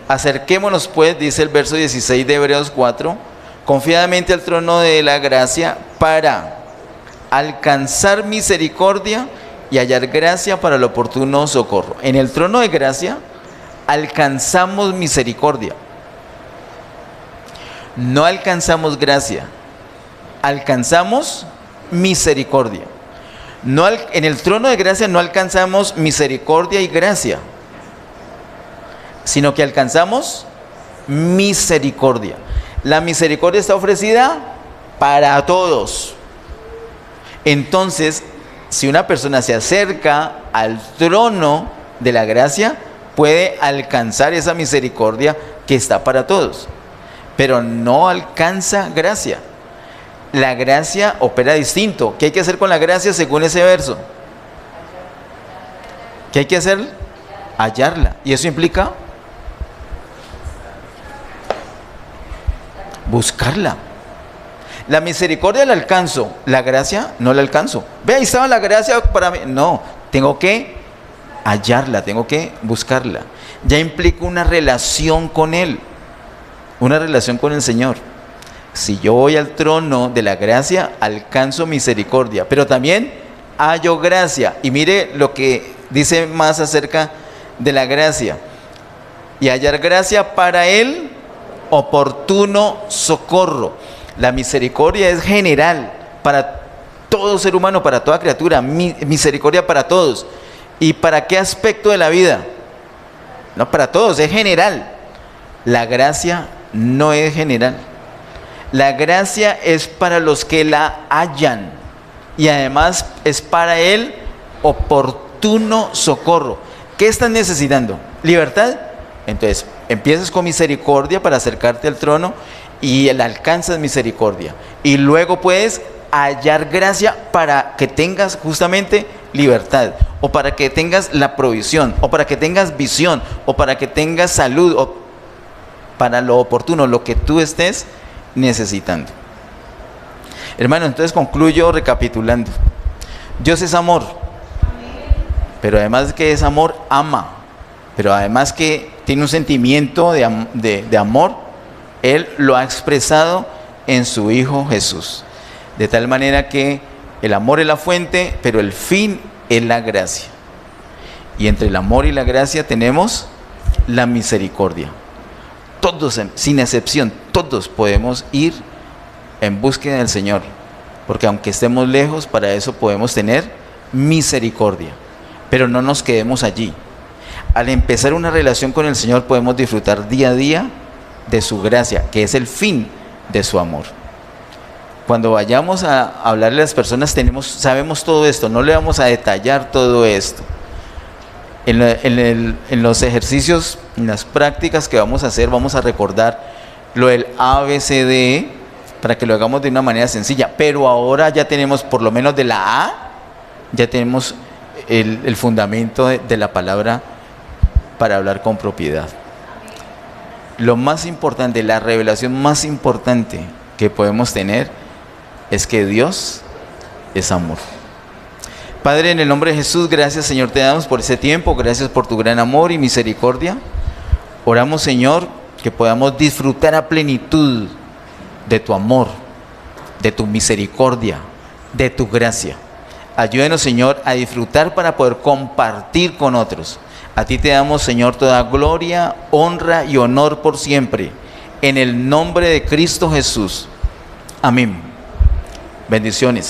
Acerquémonos pues, dice el verso 16 de Hebreos 4, confiadamente al trono de la gracia para alcanzar misericordia y hallar gracia para el oportuno socorro. En el trono de gracia alcanzamos misericordia. No alcanzamos gracia, alcanzamos misericordia. No, en el trono de gracia no alcanzamos misericordia y gracia, sino que alcanzamos misericordia. La misericordia está ofrecida para todos. Entonces, si una persona se acerca al trono de la gracia, puede alcanzar esa misericordia que está para todos, pero no alcanza gracia. La gracia opera distinto. ¿Qué hay que hacer con la gracia según ese verso? ¿Qué hay que hacer? Hallarla. ¿Y eso implica? Buscarla. La misericordia la alcanzo, la gracia no la alcanzo. Ve, ahí estaba la gracia para mí. No, tengo que hallarla, tengo que buscarla. Ya implica una relación con Él, una relación con el Señor. Si yo voy al trono de la gracia, alcanzo misericordia, pero también hallo gracia. Y mire lo que dice más acerca de la gracia. Y hallar gracia para el oportuno socorro. La misericordia es general para todo ser humano, para toda criatura. Misericordia para todos. ¿Y para qué aspecto de la vida? No, para todos, es general. La gracia no es general. La gracia es para los que la hallan, y además es para el oportuno socorro. ¿Qué están necesitando? ¿Libertad? Entonces, empiezas con misericordia para acercarte al trono y alcanzas misericordia. Y luego puedes hallar gracia para que tengas justamente libertad, o para que tengas la provisión, o para que tengas visión, o para que tengas salud, o para lo oportuno, lo que tú estés necesitando. Hermano, entonces concluyo recapitulando. Dios es amor, pero además que es amor, ama, pero además que tiene un sentimiento de amor. Él lo ha expresado en su Hijo Jesús, de tal manera que el amor es la fuente, pero el fin es la gracia. Y entre el amor y la gracia tenemos la misericordia. Todos, sin excepción, todos podemos ir en búsqueda del Señor, porque aunque estemos lejos, para eso podemos tener misericordia. Pero no nos quedemos allí. Al empezar una relación con el Señor, podemos disfrutar día a día de su gracia, que es el fin de su amor. Cuando vayamos a hablarle a las personas, sabemos todo esto, no le vamos a detallar todo esto. En los ejercicios, en las prácticas que vamos a hacer, vamos a recordar lo del ABCDE para que lo hagamos de una manera sencilla. Pero ahora ya tenemos, por lo menos de la A, ya tenemos el fundamento de la palabra para hablar con propiedad. Lo más importante, la revelación más importante que podemos tener es que Dios es amor. Padre, en el nombre de Jesús, gracias, Señor, te damos por ese tiempo, gracias por tu gran amor y misericordia. Oramos, Señor, que podamos disfrutar a plenitud de tu amor, de tu misericordia, de tu gracia. Ayúdenos, Señor, a disfrutar para poder compartir con otros. A ti te damos, Señor, toda gloria, honra y honor por siempre. En el nombre de Cristo Jesús. Amén. Bendiciones.